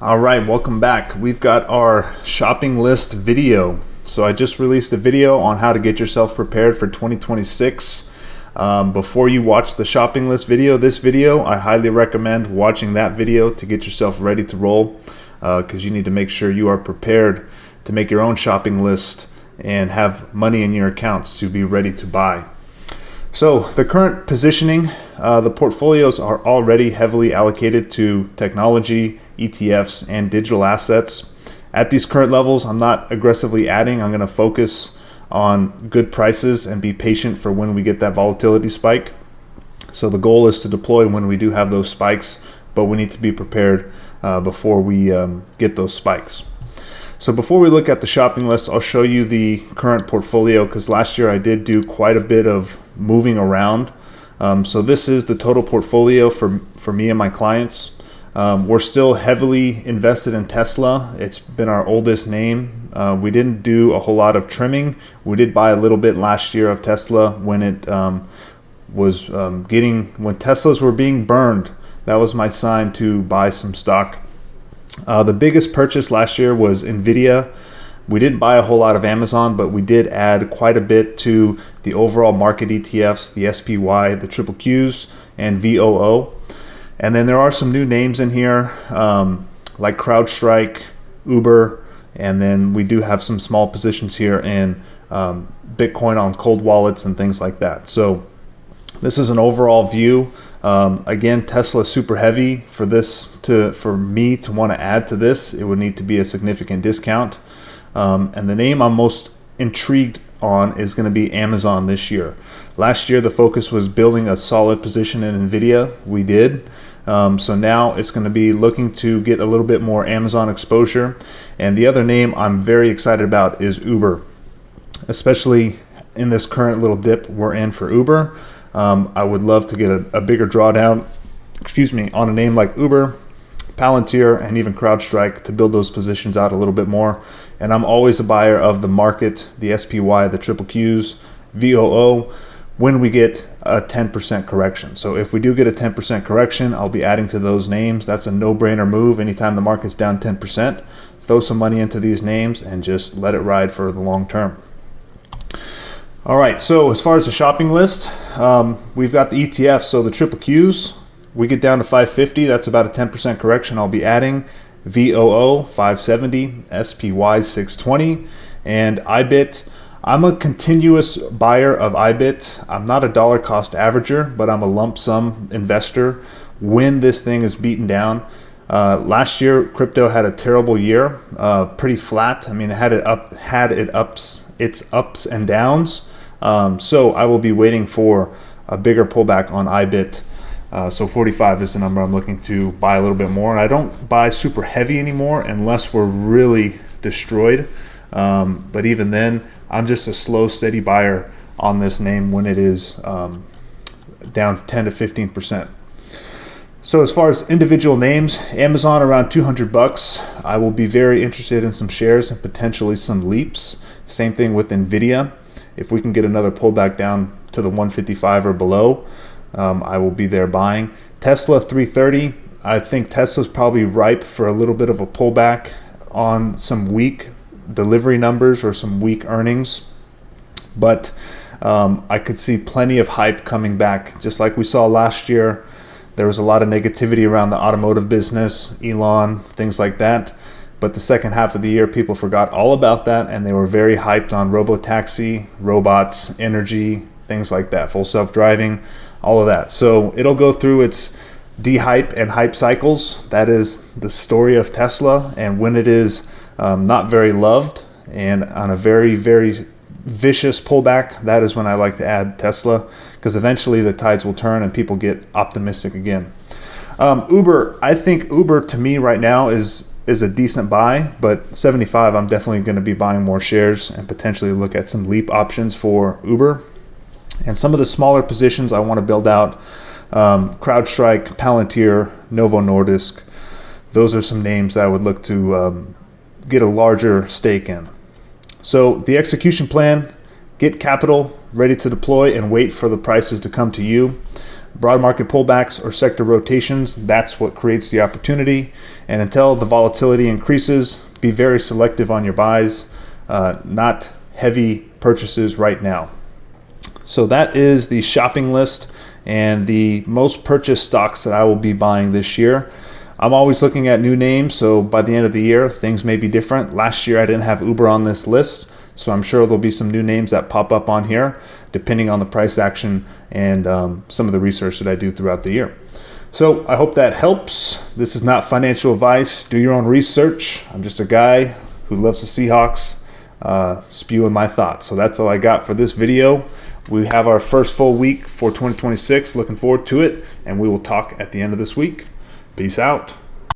All right, welcome back. We've got our shopping list video. So I just released a video on how to get yourself prepared for 2026. Before you watch the shopping list video, this video, I highly recommend watching that video to get yourself ready to roll, because you need to make sure you are prepared to make your own shopping list and have money in your accounts to be ready to buy. So the current positioning, the portfolios are already heavily allocated to technology, ETFs, and digital assets. At these current levels, I'm not aggressively adding. I'm going to focus on good prices and be patient for when we get that volatility spike. So the goal is to deploy when we do have those spikes, but we need to be prepared before we get those spikes. So before we look at the shopping list, I'll show you the current portfolio, because last year I did do quite a bit of moving around. So this is the total portfolio for me and my clients. We're still heavily invested in Tesla. It's been our oldest name. We didn't do a whole lot of trimming. We did buy a little bit last year of Tesla when it was when Teslas were being burned. That was my sign to buy some stock. The biggest purchase last year was NVIDIA. We didn't buy a whole lot of Amazon, but we did add quite a bit to the overall market ETFs, the SPY, the triple Qs, and VOO. And then there are some new names in here, like CrowdStrike, Uber, and then we do have some small positions here in Bitcoin on cold wallets and things like that. So this is an overall view. Again, Tesla is super heavy. For me to want to add to this, it would need to be a significant discount. And the name I'm most intrigued on is going to be Amazon this year. Last year, the focus was building a solid position in NVIDIA. We did. So now it's going to be looking to get a little bit more Amazon exposure. And the other name I'm very excited about is Uber, especially in this current little dip we're in for Uber. I would love to get a bigger drawdown, on a name like Uber, Palantir, and even CrowdStrike to build those positions out a little bit more. And I'm always a buyer of the market, the SPY, the triple Qs, VOO, when we get a 10% correction. So if we do get a 10% correction, I'll be adding to those names. That's a no-brainer move. Anytime the market's down 10%, throw some money into these names and just let it ride for the long term. All right, so as far as the shopping list, we've got the ETFs. So the triple Qs, we get down to 550. That's about a 10% correction. I'll be adding VOO 570, SPY 620, and IBIT. I'm a continuous buyer of IBIT. I'm not a dollar cost averager, but I'm a lump sum investor when this thing is beaten down. Last year, crypto had a terrible year, pretty flat. I mean, it had its ups and downs. So I will be waiting for a bigger pullback on IBIT. So 45 is the number I'm looking to buy a little bit more. And I don't buy super heavy anymore unless we're really destroyed. But even then, I'm just a slow, steady buyer on this name when it is down 10 to 15%. So as far as individual names, Amazon around $200. I will be very interested in some shares and potentially some leaps. Same thing with NVIDIA. If we can get another pullback down to the 155 or below, I will be there buying. Tesla 330. I think Tesla's probably ripe for a little bit of a pullback on some weak delivery numbers or some weak earnings. But I could see plenty of hype coming back. Just like we saw last year, there was a lot of negativity around the automotive business, Elon, things like that. But the second half of the year, people forgot all about that, and they were very hyped on robotaxi, robots, energy, things like that, full self-driving, all of that. So it'll go through its de-hype and hype cycles. That is the story of Tesla. And when it is not very loved and on a very, very vicious pullback, that is when I like to add Tesla, because eventually the tides will turn and people get optimistic again. Uber, I think Uber to me right now is a decent buy, but 75, I'm definitely going to be buying more shares and potentially look at some leap options for Uber. And some of the smaller positions I want to build out, CrowdStrike, Palantir, Novo Nordisk. Those are some names I would look to get a larger stake in. So the execution plan, get capital ready to deploy and wait for the prices to come to you. Broad market pullbacks or sector rotations, that's what creates the opportunity. And until the volatility increases, be very selective on your buys, not heavy purchases right now. So that is the shopping list and the most purchased stocks that I will be buying this year. I'm always looking at new names, so by the end of the year, things may be different. Last year, I didn't have Uber on this list, so I'm sure there'll be some new names that pop up on here, depending on the price action and some of the research that I do throughout the year. So I hope that helps. This is not financial advice. Do your own research. I'm just a guy who loves the Seahawks, spewing my thoughts. So that's all I got for this video. We have our first full week for 2026. Looking forward to it, and we will talk at the end of this week. Peace out.